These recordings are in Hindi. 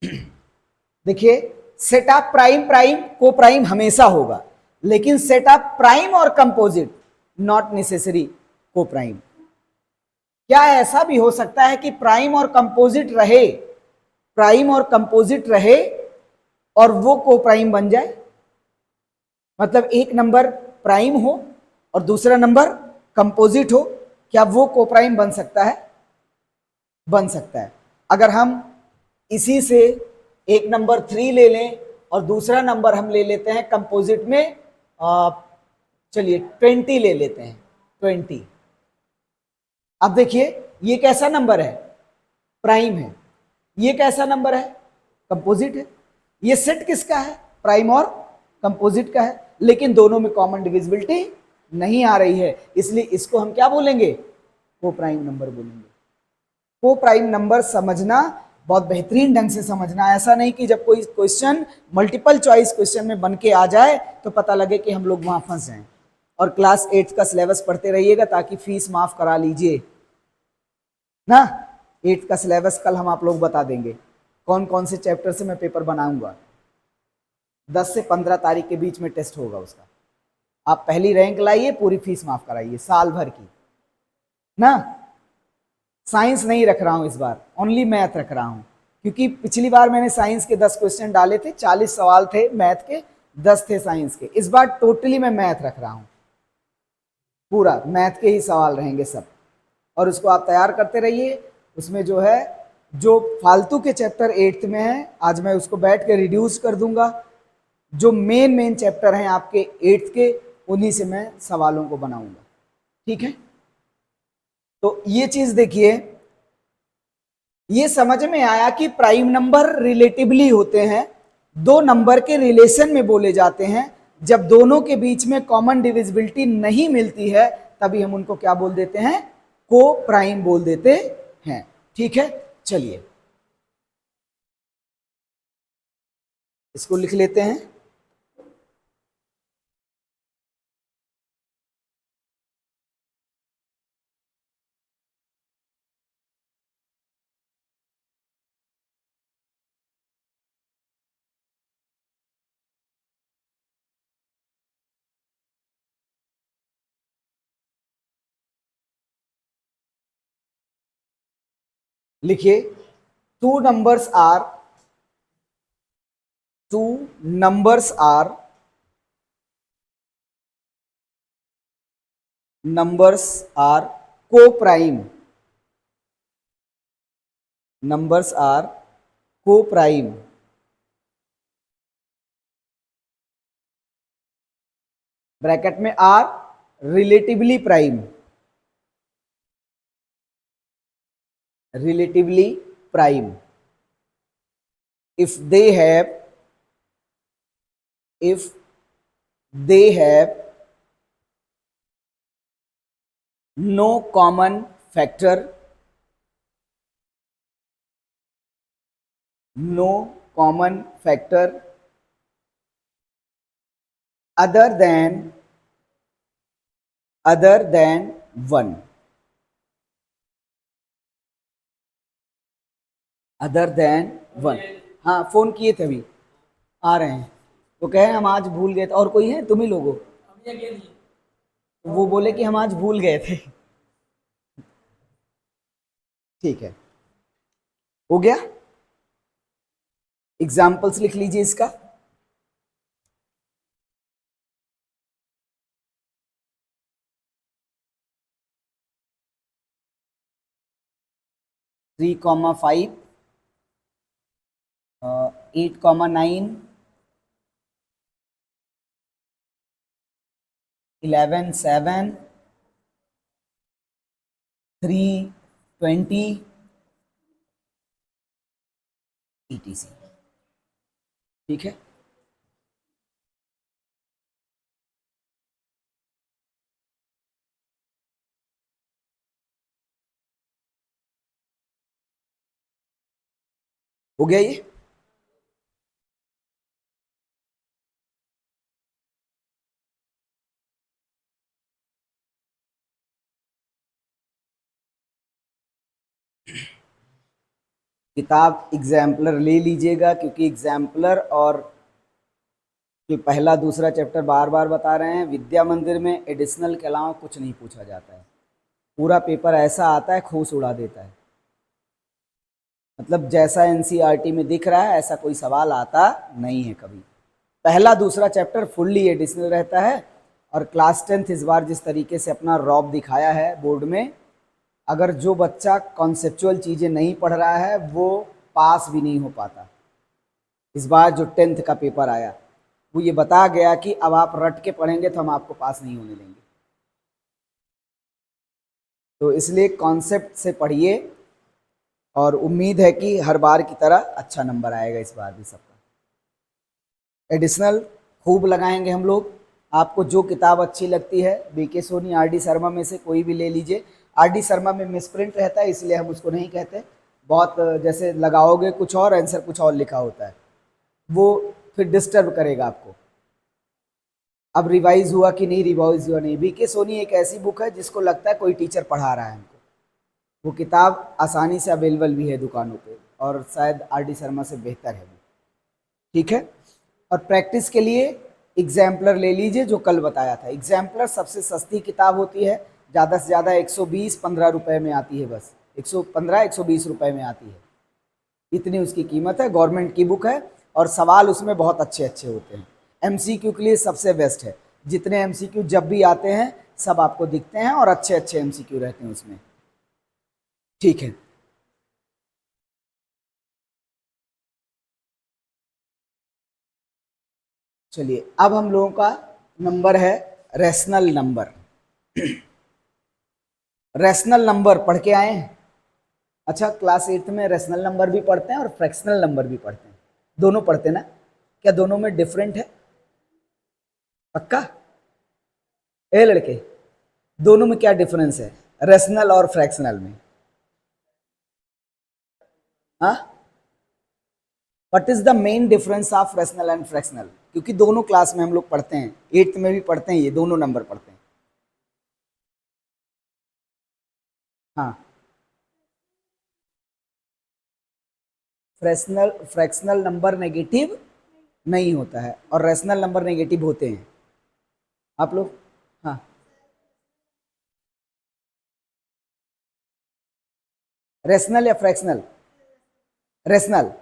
देखिए, सेट ऑफ प्राइम प्राइम को प्राइम हमेशा होगा, लेकिन सेट ऑफ प्राइम और कंपोजिट नॉट नेसेसरी को प्राइम। क्या ऐसा भी हो सकता है कि प्राइम और कंपोजिट रहे, प्राइम और कंपोजिट रहे और वो को प्राइम बन जाए? मतलब एक नंबर प्राइम हो और दूसरा नंबर कंपोजिट हो, क्या वो को प्राइम बन सकता है? बन सकता है। अगर हम इसी से एक नंबर 3 ले लें और दूसरा नंबर हम ले लेते हैं कंपोजिट में, चलिए 20 ले लेते हैं, 20। अब देखिए, ये कैसा नंबर है? प्राइम है। ये कैसा नंबर है? कंपोजिट है। ये सेट किसका है? प्राइम और कंपोजिट का है, लेकिन दोनों में कॉमन डिविजिबिलिटी नहीं आ रही है, इसलिए इसको हम क्या बोलेंगे? को प्राइम नंबर बोलेंगे। को प्राइम नंबर समझना, बहुत बेहतरीन ढंग से समझना। ऐसा नहीं कि जब कोई क्वेश्चन मल्टीपल चॉइस क्वेश्चन में बन के आ जाए तो पता लगे कि हम लोग वहां फंस जाएं। और क्लास 8 का सिलेबस पढ़ते रहिएगा ताकि फीस माफ करा लीजिए ना। 8 का सिलेबस कल हम आप लोग बता देंगे, कौन कौन से चैप्टर से मैं पेपर बनाऊंगा। 10 से 15 तारीख के बीच में टेस्ट होगा उसका। आप पहली रैंक लाइए, पूरी फीस माफ कराइए साल भर की ना। साइंस नहीं रख रहा हूं इस बार, ओनली मैथ रख रहा हूं, क्योंकि पिछली बार मैंने साइंस के 10 क्वेश्चन डाले थे, 40 सवाल थे मैथ के, 10 थे साइंस के। इस बार टोटली मैं मैथ रख रहा हूं, पूरा मैथ के ही सवाल रहेंगे सब, और उसको आप तैयार करते रहिए। उसमें जो है, जो फालतू के चैप्टर 8th में है, आज मैं उसको बैठ के रिड्यूस कर दूंगा। जो मेन मेन चैप्टर हैं आपके 8th के, उन्हीं से मैं सवालों को बनाऊंगा, ठीक है। तो ये चीज देखिए, ये समझ में आया कि प्राइम नंबर रिलेटिवली होते हैं, दो नंबर के रिलेशन में बोले जाते हैं। जब दोनों के बीच में कॉमन डिविजिबिलिटी नहीं मिलती है, तभी हम उनको क्या बोल देते हैं? को प्राइम बोल देते हैं, ठीक है। चलिए इसको लिख लेते हैं। लिखिए, two numbers are two numbers are coprime, numbers are coprime. Bracket में are relatively prime, relatively prime if they have if they have no common factor, no common factor other than 1, other than 1। हाँ, फोन किए थे, अभी आ रहे हैं। तो कहे हम आज भूल गए थे, और कोई है? तुम ही लोगों, वो बोले कि हम आज भूल गए थे। ठीक है, हो गया। एग्जाम्पल्स लिख लीजिए इसका। 3,5, 8,9, 11,7, 3,20 etc। ठीक है, हो गया ये। किताब एग्जाम्पलर ले लीजिएगा, क्योंकि एग्जाम्पलर और कि पहला दूसरा चैप्टर बार बार बता रहे हैं, विद्या मंदिर में एडिशनल के अलावा कुछ नहीं पूछा जाता है। पूरा पेपर ऐसा आता है, खोस उड़ा देता है। मतलब जैसा एनसीईआरटी में दिख रहा है ऐसा कोई सवाल आता नहीं है कभी। पहला दूसरा चैप्टर फुल्ली एडिशनल रहता है। और क्लास 10th इस बार जिस तरीके से अपना रॉब दिखाया है बोर्ड में, अगर जो बच्चा कॉन्सेप्चुअल चीज़ें नहीं पढ़ रहा है वो पास भी नहीं हो पाता। इस बार जो 10th का पेपर आया वो ये बता गया कि अब आप रट के पढ़ेंगे तो हम आपको पास नहीं होने देंगे। तो इसलिए कॉन्सेप्ट से पढ़िए और उम्मीद है कि हर बार की तरह अच्छा नंबर आएगा इस बार भी सबका। एडिशनल खूब लगाएंगे हम लोग। आपको जो किताब अच्छी लगती है, B K Soni, R D Sharma में से कोई भी ले लीजिए। आर डी शर्मा में मिसप्रिंट रहता है इसलिए हम उसको नहीं कहते। बहुत जैसे लगाओगे कुछ और, आंसर कुछ और लिखा होता है, वो फिर डिस्टर्ब करेगा आपको। अब रिवाइज हुआ कि नहीं, रिवाइज हुआ नहीं। बीके सोनी एक ऐसी बुक है जिसको लगता है कोई टीचर पढ़ा रहा है हमको। वो किताब आसानी से अवेलेबल भी है दुकानों पे और शायद आर डी शर्मा से बेहतर है वो। ठीक है। और प्रैक्टिस के लिए एग्जाम्पलर ले लीजिए जो कल बताया था। एग्जाम्पलर सबसे सस्ती किताब होती है, ज़्यादा से ज़्यादा 120-15 रुपये में आती है, बस 115-120 रुपये में आती है, इतनी उसकी कीमत है। गवर्नमेंट की बुक है और सवाल उसमें बहुत अच्छे अच्छे होते हैं। एमसीक्यू के लिए सबसे बेस्ट है। जितने एमसीक्यू जब भी आते हैं सब आपको दिखते हैं और अच्छे अच्छे एमसीक्यू रहते हैं उसमें। ठीक है। चलिए अब हम लोगों का नंबर है रैशनल नंबर। रैशनल नंबर पढ़ के आए हैं? अच्छा, क्लास 8th में रैशनल नंबर भी पढ़ते हैं और फ्रैक्शनल नंबर भी पढ़ते हैं, दोनों पढ़ते हैं ना? क्या दोनों में डिफरेंट है? पक्का? ए लड़के, दोनों में क्या डिफरेंस है रैशनल और फ्रैक्शनल में? हाँ, what is the main difference of rational and fractional? क्योंकि दोनों क्लास में हम लोग पढ़ते हैं, 8th में भी पढ़ते हैं, ये दोनों नंबर पढ़ते हैं। हाँ, फ्रैक्शनल नंबर नेगेटिव नहीं होता है और रैशनल नंबर नेगेटिव होते हैं। आप लोग, हाँ, रैशनल या फ्रैक्शनल? रैशनल,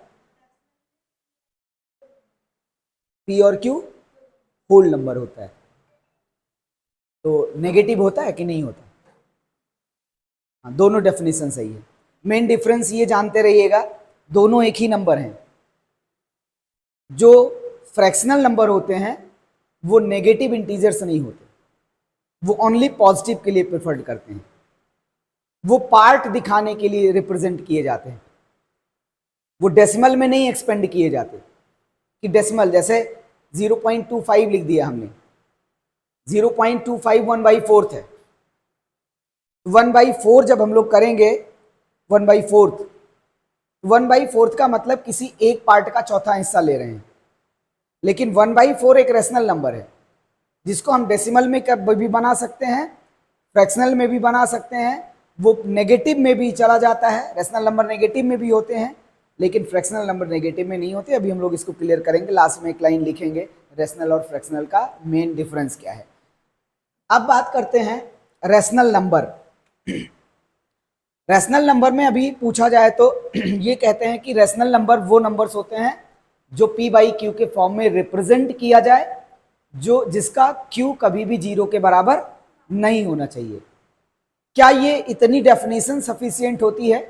पी और क्यू होल नंबर होता है, तो नेगेटिव होता है कि नहीं होता? हाँ, दोनों डेफिनेशन सही है। मेन डिफरेंस ये जानते रहिएगा, दोनों एक ही नंबर हैं। जो फ्रैक्शनल नंबर होते हैं वो नेगेटिव इंटीजर्स नहीं होते, वो ओनली पॉजिटिव के लिए प्रेफर्ड करते हैं। वो पार्ट दिखाने के लिए रिप्रेजेंट किए जाते हैं, वो डेसिमल में नहीं एक्सपेंड किए जाते कि डेसिमल जैसे 0.25 लिख दिया हमने, 0.25 1/4 है। 1/4 जब हम लोग करेंगे 1/4, 1/4 का मतलब किसी एक पार्ट का चौथा हिस्सा ले रहे हैं। लेकिन 1/4 एक रैशनल नंबर है जिसको हम डेसिमल में भी बना सकते हैं, फ्रैक्शनल में भी बना सकते हैं, वो नेगेटिव में भी चला जाता है। रैशनल नंबर नेगेटिव में भी होते हैं लेकिन फ्रैक्शनल नंबर नेगेटिव में नहीं होते। अभी हम लोग इसको क्लियर करेंगे, लास्ट में एक लाइन लिखेंगे रैशनल और फ्रैक्शनल का मेन डिफरेंस क्या है। अब बात करते हैं रैशनल नंबर। रैशनल नंबर में अभी पूछा जाए तो ये कहते हैं कि रैशनल नंबर वो नंबर्स होते हैं जो p बाई क्यू के फॉर्म में रिप्रेजेंट किया जाए, जो जिसका q कभी भी 0 के बराबर नहीं होना चाहिए। क्या ये इतनी डेफिनेशन सफिशिएंट होती है?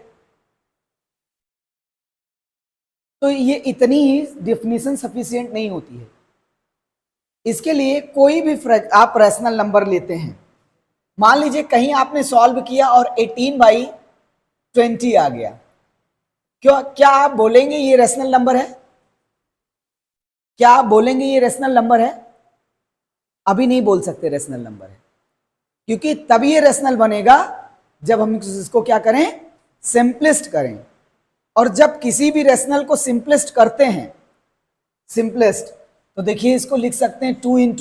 तो ये इतनी ही डेफिनेशन सफिशिएंट नहीं होती है। इसके लिए कोई भी आप रैशनल नंबर लेते हैं, मान लीजिए कहीं आपने सॉल्व किया और 18/20 आ गया, क्या आप बोलेंगे ये रैशनल नंबर है? क्या आप बोलेंगे ये रैशनल नंबर है? अभी नहीं बोल सकते रैशनल नंबर है, क्योंकि तब ये रैशनल बनेगा जब हम इसको क्या करें, सिंपलिस्ट करें। और जब किसी भी रैशनल को सिंपलिस्ट करते हैं, सिंपलेस्ट, तो देखिए इसको लिख सकते हैं 2 ×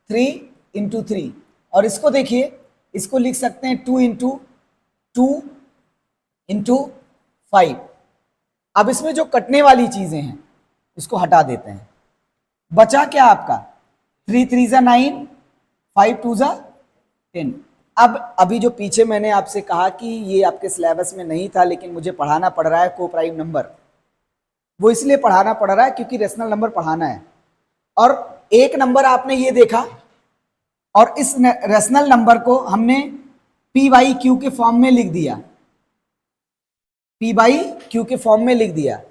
3 और इसको देखिए, इसको लिख सकते हैं 2 × 2 इंटू 5। अब इसमें जो कटने वाली चीजें हैं इसको हटा देते हैं, बचा क्या आपका 3 3 जा 9, 5 2 जा 10। अब अभी जो पीछे मैंने आपसे कहा कि ये आपके सिलेबस में नहीं था लेकिन मुझे पढ़ाना पड़ रहा है को प्राइम नंबर, वो इसलिए पढ़ाना पड़ रहा है क्योंकि रेशनल नंबर पढ़ाना है। और एक नंबर आपने ये देखा और इस रेशनल नंबर को हमने पी बाई क्यू के फॉर्म में लिख दिया, पी बाई क्यू के फॉर्म में लिख दिया,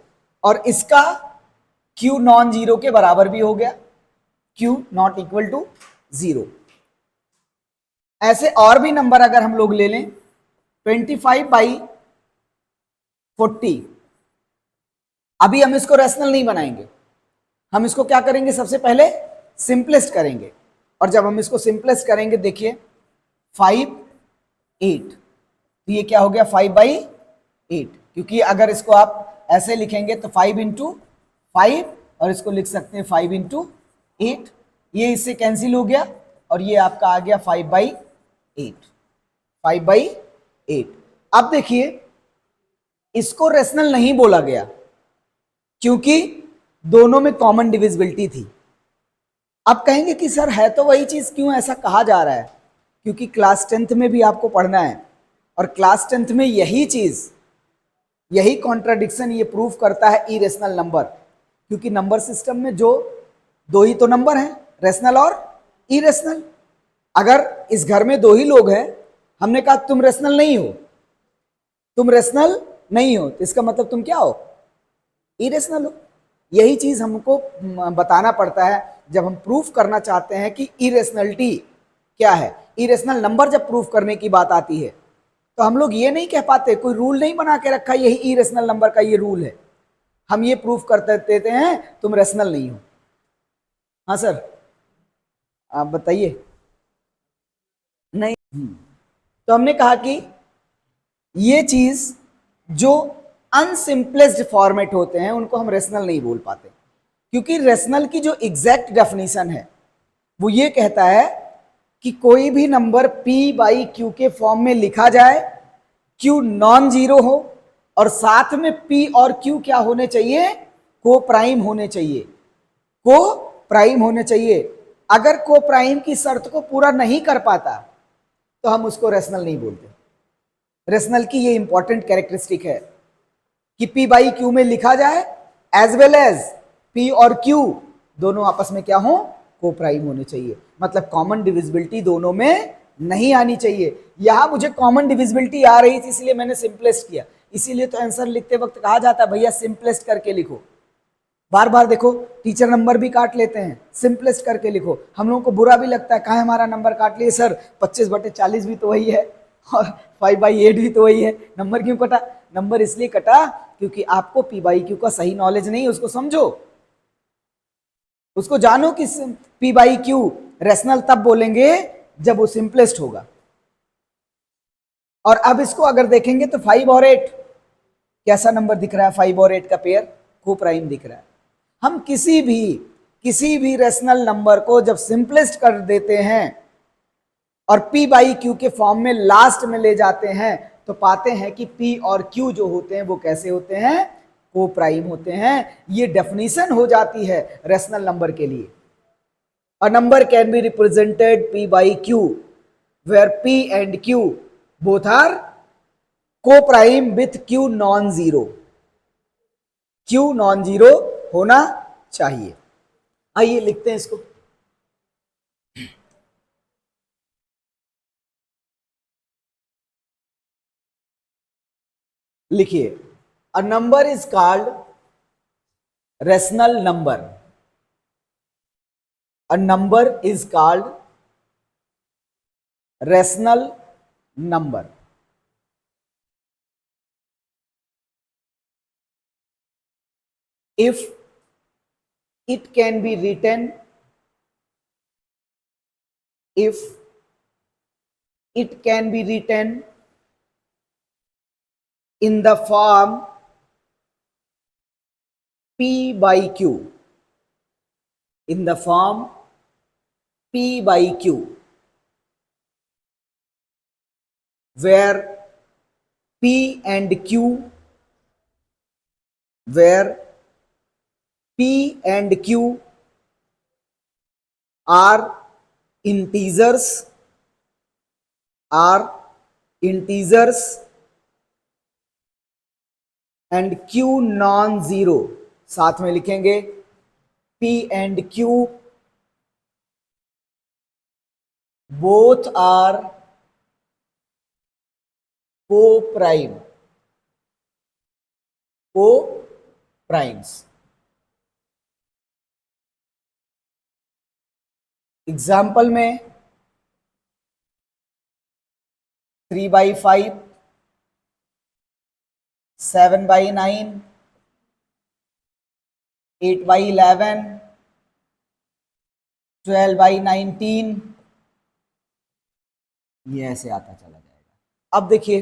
और इसका क्यू नॉन जीरो के बराबर भी हो गया, q not equal to zero. ऐसे और भी नंबर अगर हम लोग ले लें 25/40, अभी हम इसको रेशनल नहीं बनाएंगे, हम इसको क्या करेंगे, सबसे पहले सिंपलेस्ट करेंगे। और जब हम इसको सिंपलेस्ट करेंगे देखिए 5 8, तो ये क्या हो गया 5/8, क्योंकि अगर इसको आप ऐसे लिखेंगे तो 5 इंटू 5, और इसको लिख सकते हैं 5 इंटू 8, ये इससे कैंसिल हो गया और ये आपका आ गया 5/8, 5/8। अब देखिए इसको रेशनल नहीं बोला गया क्योंकि दोनों में कॉमन डिविजिबिलिटी थी। अब कहेंगे कि सर है तो वही चीज, क्यों ऐसा कहा जा रहा है? क्योंकि क्लास 10th में भी आपको पढ़ना है, और क्लास 10th में यही चीज, यही कॉन्ट्राडिक्शन ये प्रूव करता है इरेशनल नंबर। क्योंकि नंबर सिस्टम में जो दो ही तो नंबर हैं, रेशनल और इरेशनल। अगर इस घर में दो ही लोग हैं, हमने कहा तुम रेशनल नहीं हो, तुम रेशनल नहीं हो, तो इसका मतलब तुम क्या हो, इरेशनल हो। यही चीज हमको बताना पड़ता है जब हम प्रूफ करना चाहते हैं कि इरेशनलिटी क्या है। इरेशनल नंबर जब प्रूफ करने की बात आती है तो हम लोग ये नहीं कह पाते, कोई रूल नहीं बना के रखा यही इरेशनल नंबर का ये रूल है, हम ये प्रूफ करते देते हैं तुम रेशनल नहीं हो। हाँ सर आप बताइए। नहीं, तो हमने कहा कि ये चीज जो अनसिंपलेस्ड फॉर्मेट होते हैं उनको हम रेशनल नहीं बोल पाते, क्योंकि रेशनल की जो एग्जैक्ट डेफिनेशन है वो ये कहता है कि कोई भी नंबर p बाई क्यू के फॉर्म में लिखा जाए, q नॉन जीरो हो, और साथ में p और q क्या होने चाहिए, को प्राइम होने चाहिए, को प्राइम होने चाहिए। अगर को प्राइम की शर्त को पूरा नहीं कर पाता तो हम उसको रेशनल नहीं बोलते। रेशनल की ये इंपॉर्टेंट कैरेक्टरिस्टिक है कि p बाई क्यू में लिखा जाए एज वेल एज p और q दोनों आपस में क्या हो, को प्राइम होने चाहिए। मतलब कॉमन डिविजिबिलिटी दोनों में नहीं आनी चाहिए। यहां मुझे कॉमन डिविजिबिलिटी आ रही थी इसलिए मैंने सिंपलेस्ट किया, इसीलिए तो आंसर लिखते वक्त कहा जाता है भैया सिंपलेस्ट करके लिखो। बार बार देखो टीचर नंबर भी काट लेते हैं, सिंपलेस्ट करके लिखो। हम लोगों को बुरा भी लगता है, कहाँ हमारा नंबर काट लिए सर, 25/40 भी तो वही है और 5/8 भी तो वही है, नंबर क्यों कटा? नंबर इसलिए कटा क्योंकि आपको p बाई क्यू का सही नॉलेज नहीं है। उसको समझो, उसको जानो कि p बाई क्यू रेशनल तब बोलेंगे जब वो सिंपलेस्ट होगा। और अब इसको अगर देखेंगे तो 5 और 8 कैसा नंबर दिख रहा है, 5 और 8 का पेयर को प्राइम दिख रहा है। हम किसी भी रेशनल नंबर को जब सिंपलेस्ट कर देते हैं और p बाई क्यू के फॉर्म में लास्ट में ले जाते हैं तो पाते हैं कि p और q जो होते हैं वो कैसे होते हैं, को प्राइम होते हैं। ये डेफिनेशन हो जाती है रेशनल नंबर के लिए। A number can be represented p by q where p and q both are coprime with q non zero. q non zero होना चाहिए। आइए लिखते हैं इसको। लिखिए, a number is called rational number. A number is called rational number if it can be written, if it can be written in the form p by q, in the form p by q, where P and Q, where P and Q are integers, are integers and Q non zero, साथ में लिखेंगे P and Q both are co-prime, co-primes. Example में 3/5, 7/9, 8/11, 12/19, ये ऐसे आता चला जाएगा। अब देखिए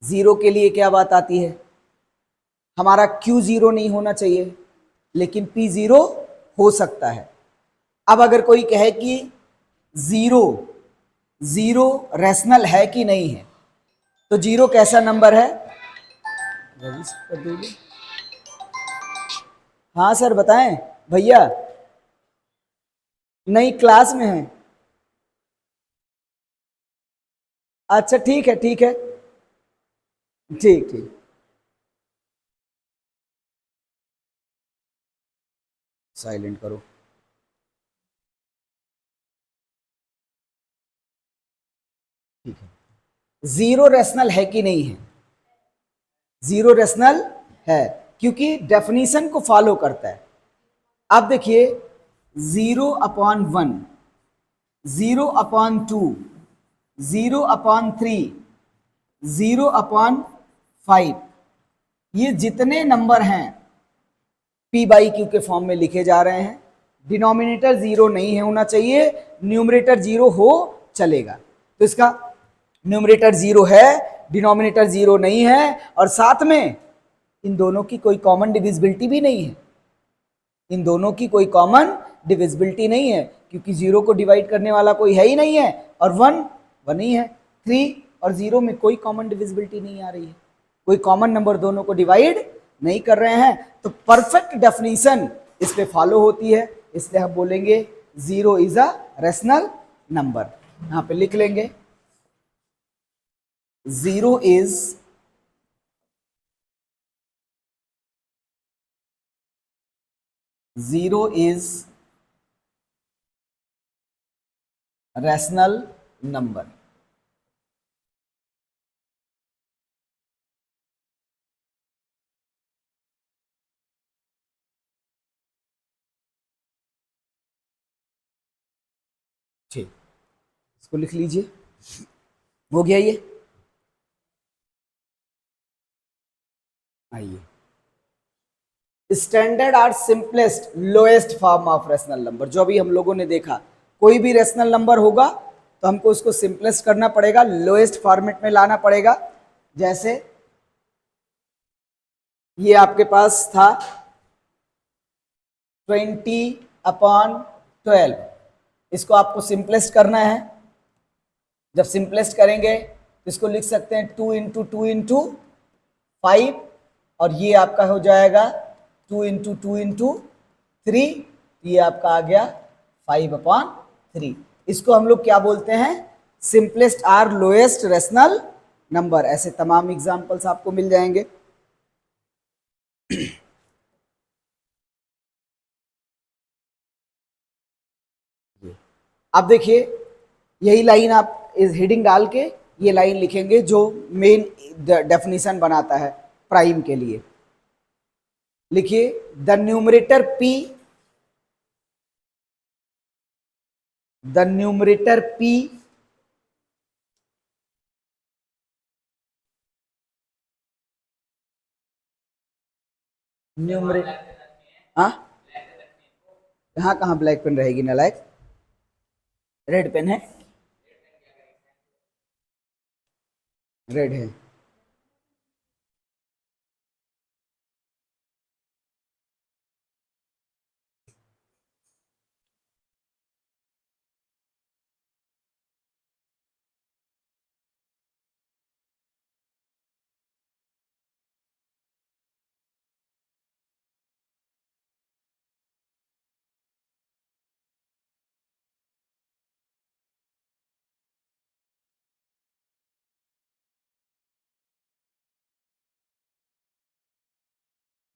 जीरो के लिए क्या बात आती है, हमारा Q जीरो नहीं होना चाहिए लेकिन P जीरो हो सकता है। अब अगर कोई कहे कि जीरो जीरो रैशनल है कि नहीं है, तो जीरो कैसा नंबर है, कर दोगे? हाँ सर बताएं भैया, नहीं क्लास में है। अच्छा ठीक है ठीक है, ठीक ठीक। साइलेंट करो। ठीक है, जीरो रैशनल है कि नहीं है, जीरो रैशनल है क्योंकि डेफिनेशन को फॉलो करता है। अब देखिए 0/1, 0/2, 0/3, 0/5, ये जितने नंबर हैं P/Q के फॉर्म में लिखे जा रहे हैं। डिनोमिनेटर जीरो नहीं है होना चाहिए, न्यूमरेटर जीरो हो चलेगा। तो इसका न्यूमरेटर जीरो है, डिनोमिनेटर जीरो नहीं है, और साथ में इन दोनों की कोई कॉमन डिविजिबिलिटी भी नहीं है, इन दोनों की कोई कॉमन डिविजिबिलिटी नहीं है क्योंकि जीरो को डिवाइड करने वाला कोई है ही नहीं है, और वन वन ही है। 3 और 0 में कोई कॉमन डिविजिबिलिटी नहीं आ रही है, कोई कॉमन नंबर दोनों को डिवाइड नहीं कर रहे हैं, तो परफेक्ट डेफिनेशन इस पे फॉलो होती है। इसलिए हम बोलेंगे zero is a rational number. यहां पे लिख लेंगे जीरो इज रैशनल नंबर। ठीक, इसको लिख लीजिए, हो गया ये। आइए, स्टैंडर्ड और simplest lowest form of rational number, जो अभी हम लोगों ने देखा, कोई भी रैशनल नंबर होगा तो हमको उसको सिंपलेस्ट करना पड़ेगा, लोएस्ट फॉर्मेट में लाना पड़ेगा। जैसे ये आपके पास था 20/12, इसको आपको सिंपलेस्ट करना है। जब सिंपलेस्ट करेंगे तो इसको लिख सकते हैं 2 × 2 × 5, और ये आपका हो जाएगा 2 × 2 × 3, ये आपका आ गया 5/3। इसको हम लोग क्या बोलते हैं, simplest or lowest rational number. ऐसे तमाम एग्जांपल्स आपको मिल जाएंगे। अब देखिए यही लाइन आप इस हेडिंग डाल के ये लाइन लिखेंगे जो मेन डेफिनेशन बनाता है प्राइम के लिए। लिखिए the numerator P, the numerator P numerator, हाँ यहाँ कहाँ ब्लैक पेन रहेगी नालायक, रेड पेन है, रेड है।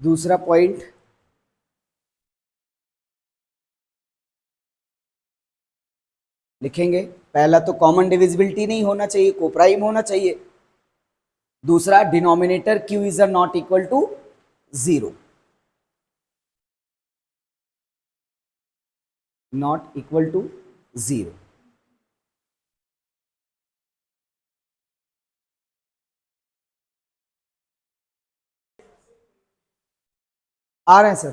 दूसरा पॉइंट, लिखेंगे पहला तो कॉमन डिविजिबिलिटी नहीं होना चाहिए, कोप्राइम होना चाहिए। दूसरा denominator q is are not equal to 0, not equal to 0। आ रहे हैं सर?